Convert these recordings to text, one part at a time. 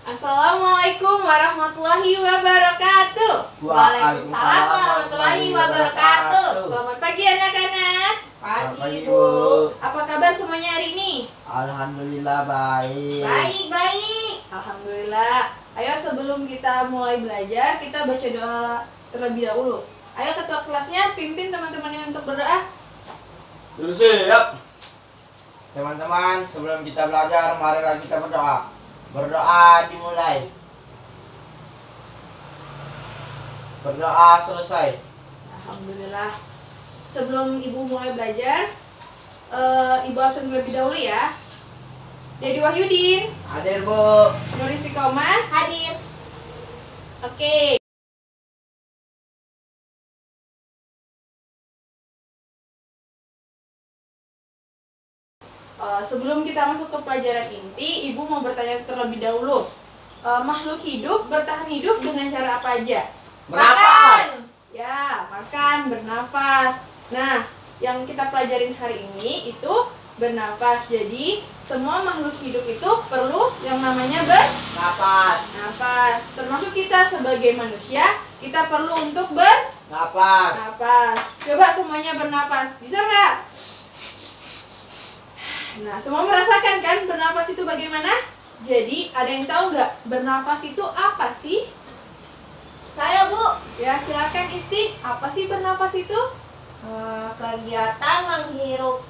Assalamualaikum warahmatullahi wabarakatuh. Waalaikumsalam warahmatullahi wabarakatuh. Selamat pagi anak-anak. Pagi, Ibu. Bu. Apa kabar semuanya hari ini? Alhamdulillah baik. Baik. Alhamdulillah. Ayo sebelum kita mulai belajar, kita baca doa terlebih dahulu. Ayo ketua kelasnya pimpin teman-temannya untuk berdoa. Siap. Teman-teman, sebelum kita belajar, marilah kita berdoa. Berdoa dimulai. Berdoa selesai. Alhamdulillah. Sebelum ibu mulai belajar, ibu absen terlebih dahulu ya. Dedi Wahyudin, Hadir, Bu. Nur Istiqomah, Hadir. Oke. Sebelum kita masuk ke pelajaran inti, ibu mau bertanya terlebih dahulu. Makhluk hidup bertahan hidup dengan cara apa aja? Bernafas. Ya, makan, bernafas. Nah, yang kita pelajarin hari ini itu bernafas. Jadi, semua makhluk hidup itu perlu yang namanya Nafas. bernafas. Termasuk kita sebagai manusia, kita perlu untuk bernafas. Nafas. Coba semuanya bernafas. Bisa nggak? Nah, semua merasakan kan bernafas itu bagaimana? Jadi, ada yang tahu nggak bernafas itu apa sih? Saya, Bu. Ya, silakan Isti. Apa sih bernafas itu? Kegiatan menghirup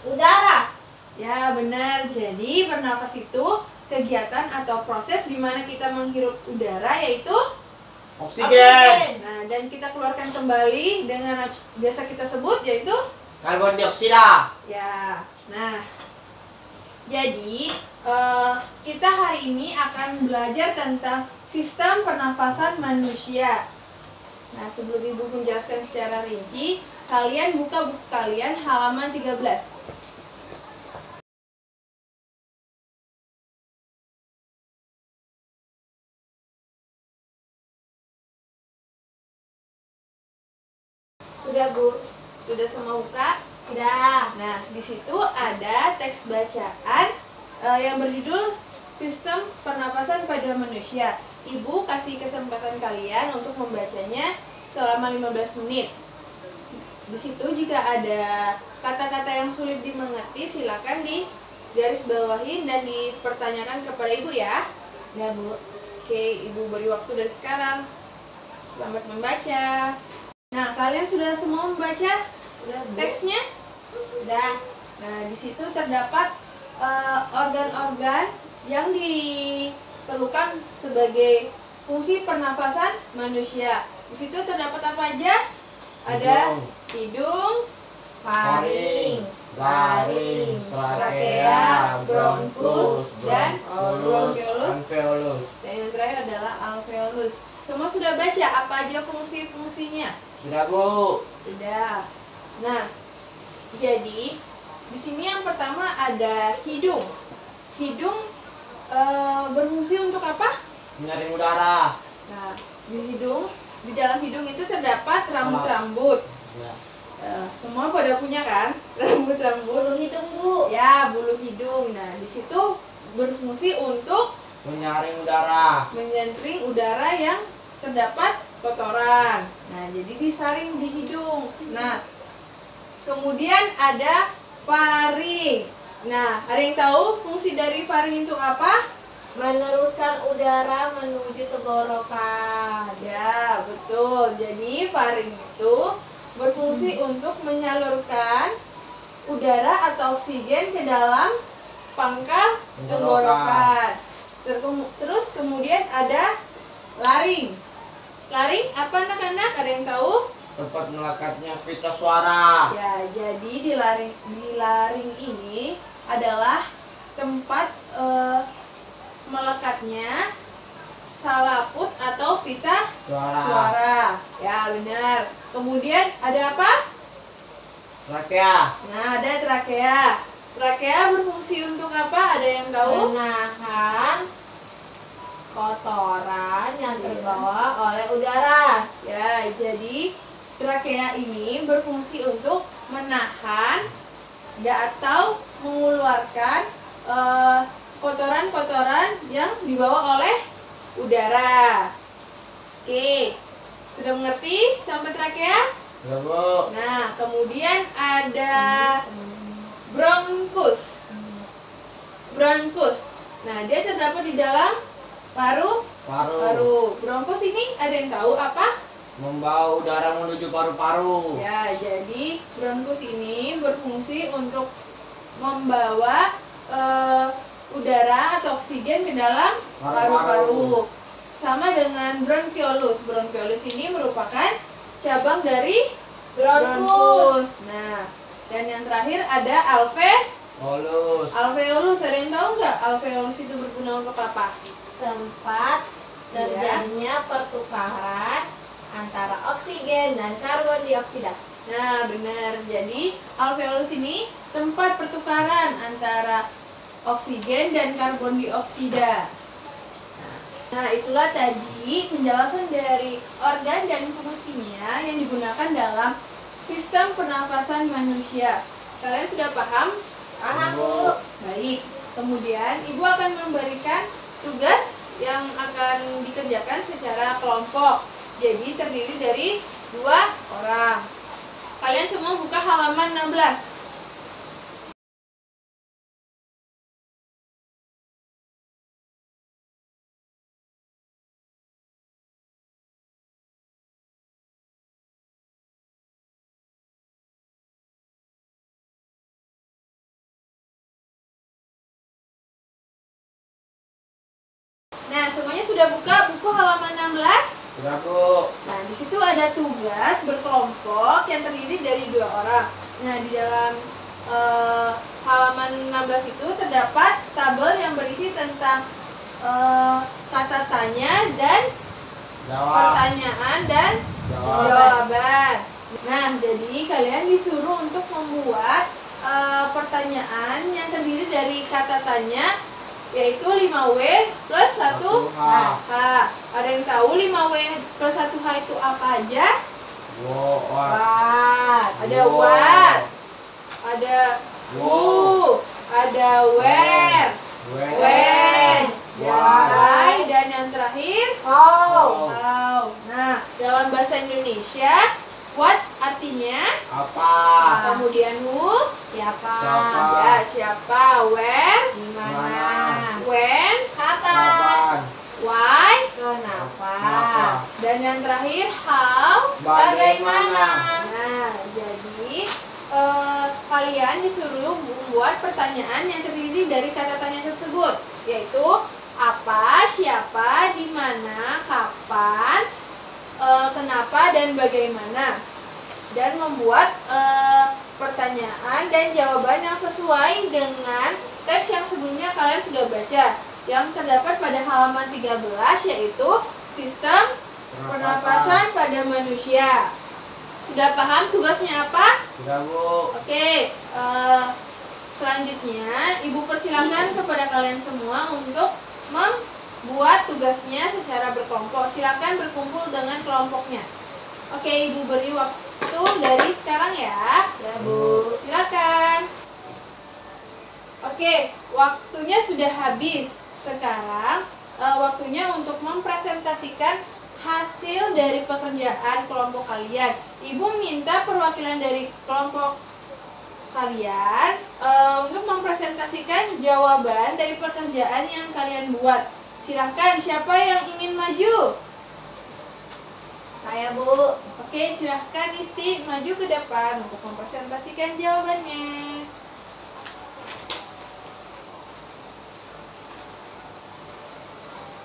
udara. Ya, benar. Jadi, bernafas itu kegiatan atau proses di mana kita menghirup udara, yaitu Oksigen. Nah, dan kita keluarkan kembali dengan biasa kita sebut yaitu Karbon dioksida. ya. Nah, jadi kita hari ini akan belajar tentang sistem pernafasan manusia. Nah, sebelum ibu menjelaskan secara rinci, kalian buka buku kalian halaman 13. Sudah, Bu. Sudah semua buka? Sudah. Nah, di situ ada teks bacaan yang berjudul Sistem Pernapasan pada Manusia. Ibu kasih kesempatan kalian untuk membacanya selama 15 menit. Di situ jika ada kata-kata yang sulit dimengerti, silakan di garis bawahin dan dipertanyakan kepada ibu ya. Ya, Bu. Oke, ibu beri waktu dari sekarang. Selamat membaca. Nah, kalian sudah semua membaca Sudah, Bu. teksnya? Sudah. Nah, di situ terdapat organ-organ yang diperlukan sebagai fungsi pernafasan manusia. Di situ terdapat apa aja? Ada hidung, Faring, laring, trakea, bronkus, dan bronkiolus. alveolus. Dan yang terakhir adalah alveolus. Semua sudah baca apa aja fungsi-fungsinya? Sudah, Bu. Sudah. Nah, jadi di sini yang pertama ada hidung. Hidung berfungsi untuk apa? Menyaring udara. Nah, di dalam hidung itu terdapat rambut-rambut. Ya. Semua pada punya kan? Rambut-rambut. Bulu hidung, Bu. Ya, bulu hidung. Nah, di situ berfungsi untuk Menyaring udara. menyaring udara yang terdapat kotoran. Nah, jadi disaring di hidung. Nah, kemudian ada faring. Nah, ada yang tahu fungsi dari faring itu apa? Meneruskan udara menuju tenggorokan. Ya, betul. Jadi faring itu berfungsi untuk menyalurkan udara atau oksigen ke dalam pangkal tenggorokan. Terus kemudian ada laring. Laring apa anak-anak? Ada yang tahu? Tempat melekatnya pita suara. Ya, jadi di laring ini adalah tempat melekatnya salaput atau pita suara. Ya, benar. Kemudian ada apa? Trakea. Nah, ada trakea. Trakea berfungsi untuk apa? Ada yang tahu? Menahan kotoran yang terbawa oleh udara. Ya, jadi trakea ini berfungsi untuk menahan atau mengeluarkan kotoran-kotoran yang dibawa oleh udara. Oke, sudah mengerti sampai trakea? Ya, Bu. Nah, kemudian ada bronkus. Bronkus. Nah, dia terdapat di dalam paru. Paru. Bronkus ini ada yang tahu apa? Membawa udara menuju paru-paru. Ya, jadi bronkus ini berfungsi untuk membawa udara atau oksigen ke dalam paru-paru. Sama dengan bronkiolus. Bronkiolus ini merupakan cabang dari bronkus. Nah, dan yang terakhir ada Alveolus. alveolus. Ada yang tahu nggak alveolus itu berguna untuk apa? Tempat terjadinya pertukaran antara oksigen dan karbon dioksida. Nah, benar. Jadi, alveolus ini tempat pertukaran antara oksigen dan karbon dioksida. Nah, itulah tadi penjelasan dari organ dan fungsinya yang digunakan dalam sistem pernafasan manusia. Kalian sudah paham? Paham, Bu? Baik. Kemudian, Ibu akan memberikan tugas yang akan dikerjakan secara kelompok. Jadi terdiri dari 2 orang. Kalian semua buka halaman 16. Nah, semuanya sudah buka buku halaman 16? Sudah, Bu. Nah, di situ ada tugas berkelompok yang terdiri dari 2 orang. Nah, di dalam halaman 16 itu terdapat tabel yang berisi tentang kata tanya dan Jawab. pertanyaan dan Jawab. jawaban. Nah, jadi kalian disuruh untuk membuat pertanyaan yang terdiri dari kata tanya, yaitu 5W plus 1 1H. H. Ada yang tahu 5W plus 1H itu apa aja? What? Ada what, ada who, ada where, when, why, dan yang terakhir Oh. how. Nah, dalam bahasa Indonesia, what artinya? Apa? Kemudian who, Siapa? Siapa? ya siapa, where, Di mana? when, Kapan? Kapan? why, Kenapa? Kenapa? dan yang terakhir how. Bagaimana? Nah, jadi kalian disuruh membuat pertanyaan yang terdiri dari kata tanya tersebut, yaitu apa, siapa, di mana, kapan, kenapa, dan bagaimana, dan membuat pertanyaan dan jawaban yang sesuai dengan teks yang sebelumnya kalian sudah baca, yang terdapat pada halaman 13, yaitu sistem pernapasan pada manusia. Sudah paham tugasnya apa? Sudah, Bu. Oke, selanjutnya Ibu persilakan kepada kalian semua untuk membuat tugasnya secara berkelompok. Silakan berkumpul dengan kelompoknya. Oke, Ibu beri waktu dari sekarang ya. Ya, Bu. Silakan. Oke, waktunya sudah habis. Sekarang waktunya untuk mempresentasikan hasil dari pekerjaan kelompok kalian. Ibu minta perwakilan dari kelompok kalian untuk mempresentasikan jawaban dari pekerjaan yang kalian buat. Silahkan, siapa yang ingin maju? Saya, Bu. Oke, silahkan Isti maju ke depan untuk mempresentasikan jawabannya.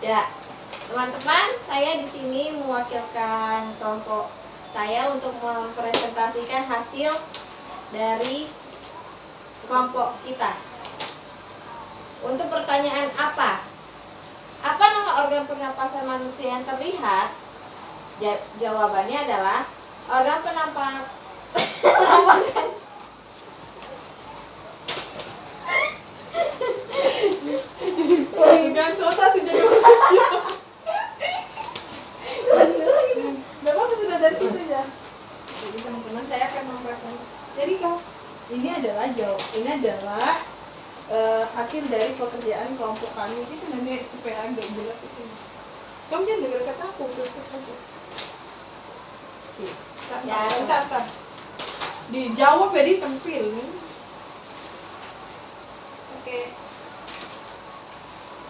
Ya, teman-teman, saya di sini mewakilkan kelompok saya untuk mempresentasikan hasil dari kelompok kita. Untuk pertanyaan apa? Apa nama organ pernapasan manusia yang terlihat? Jawabannya adalah organ penampasan Jangan sota sih jadi makasih. Gak apa-apa, sudah dari situ aja. Jadi teman-teman, saya akan mempresentasikan. Jadi ini adalah hasil dari pekerjaan kelompok kami. Itu nanti supaya agak jelas itu. Kamu jangan dengar kata aku, tutup aja. Oke. Ya. Entar. Dijawab ya, ditempil. Oke.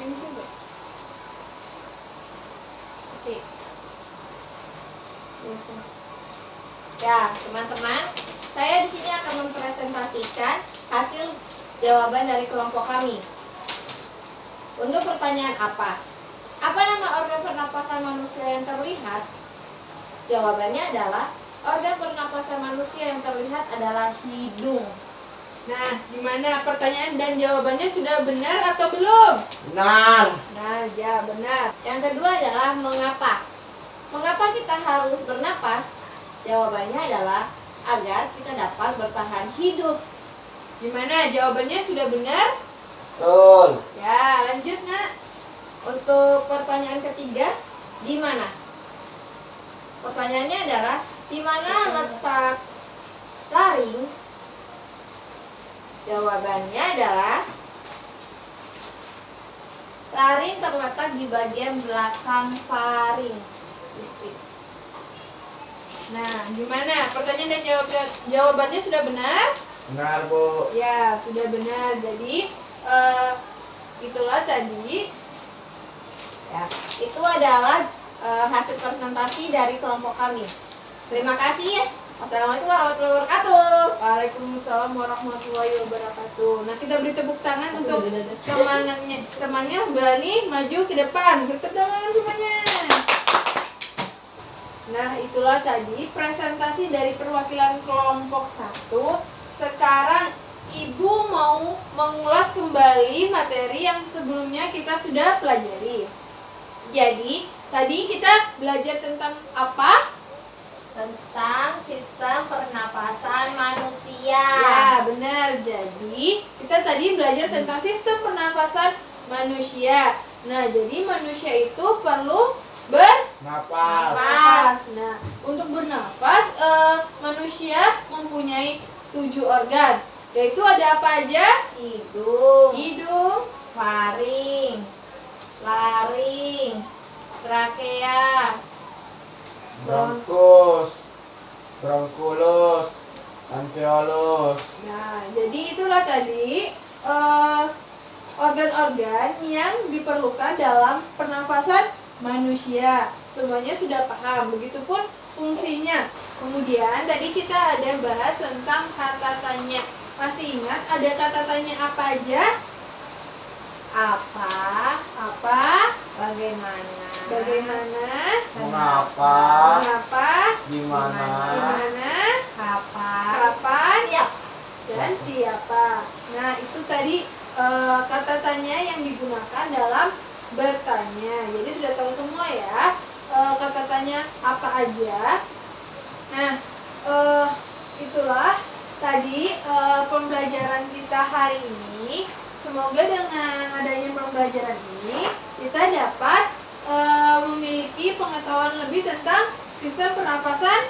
Ini sih, Mbak. Oke. Ya, teman-teman, saya di sini akan mempresentasikan hasil jawaban dari kelompok kami. Untuk pertanyaan apa? Apa nama organ pernapasan manusia yang terlihat? Jawabannya adalah organ pernapasan manusia yang terlihat adalah hidung. Nah, gimana pertanyaan dan jawabannya sudah benar atau belum? Benar. Nah, ya benar. Yang kedua adalah mengapa? Mengapa kita harus bernapas? Jawabannya adalah agar kita dapat bertahan hidup. Gimana jawabannya sudah benar? Betul. Ya, lanjut nak. Untuk pertanyaan ketiga, di mana? Pertanyaannya adalah di mana letak laring? Jawabannya adalah laring terletak di bagian belakang faring. Isi. Nah, gimana pertanyaan dan jawabannya sudah benar? Benar, Bu. Ya, sudah benar. Jadi itulah tadi. Ya, itu adalah hasil presentasi dari kelompok kami. Terima kasih ya. Wassalamualaikum warahmatullahi wabarakatuh. Waalaikumsalam warahmatullahi wabarakatuh. Nah, kita beri tepuk tangan untuk temannya berani maju ke depan. Bertepuk tangan semuanya. Nah, itulah tadi presentasi dari perwakilan kelompok 1. Sekarang Ibu mau mengulas kembali materi yang sebelumnya kita sudah pelajari. Jadi, tadi kita belajar tentang apa? Tentang sistem pernapasan manusia. Ya, benar. Jadi, kita tadi belajar tentang sistem pernapasan manusia. Nah, jadi manusia itu perlu Napas. bernafas. Nah, untuk bernafas, manusia mempunyai 7 organ. Yaitu ada apa aja? Hidung, Hidung, faring, laring, trakea, Bronkus. Bronkulus. Alveolus. nah, jadi itulah tadi organ-organ yang diperlukan dalam pernafasan manusia. Semuanya sudah paham, begitupun fungsinya. Kemudian tadi kita ada bahas tentang kata tanya. Masih ingat ada kata tanya apa aja? apa, Apa? bagaimana, Bagaimana? Mengapa? Mengapa? Gimana? Gimana? kapan, Kapan? siap. Dan siapa? Nah, itu tadi kata tanya yang digunakan dalam bertanya. Jadi sudah tahu semua ya kata tanya apa aja. Nah, itulah tadi pembelajaran kita hari ini. Semoga dengan adanya pembelajaran ini kita dapat memiliki pengetahuan lebih tentang sistem pernapasan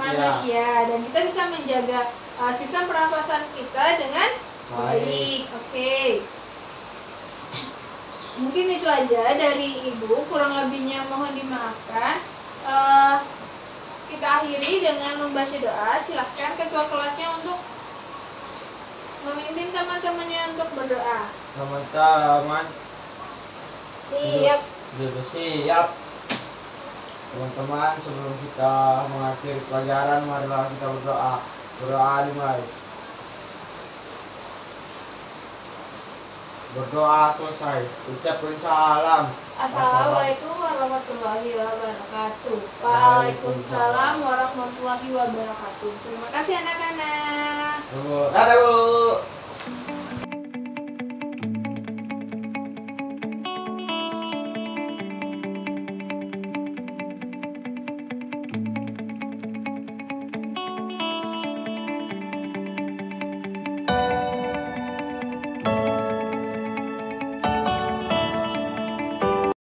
manusia dan kita bisa menjaga sistem pernapasan kita dengan baik. Oke. Mungkin itu aja dari Ibu, kurang lebihnya mohon dimaafkan. Kita akhiri dengan membaca doa. Silahkan ketua kelasnya untuk memimpin teman-temannya untuk berdoa. Teman-teman. Siap. Siap. Teman-teman, sebelum kita mengakhiri pelajaran, marilah kita berdoa. Berdoa dimulai. Berdoa selesai. Ucapkan salam. Assalamualaikum warahmatullahi wabarakatuh. Waalaikumsalam warahmatullahi wabarakatuh. Terima kasih anak-anak. Dadah, Bu.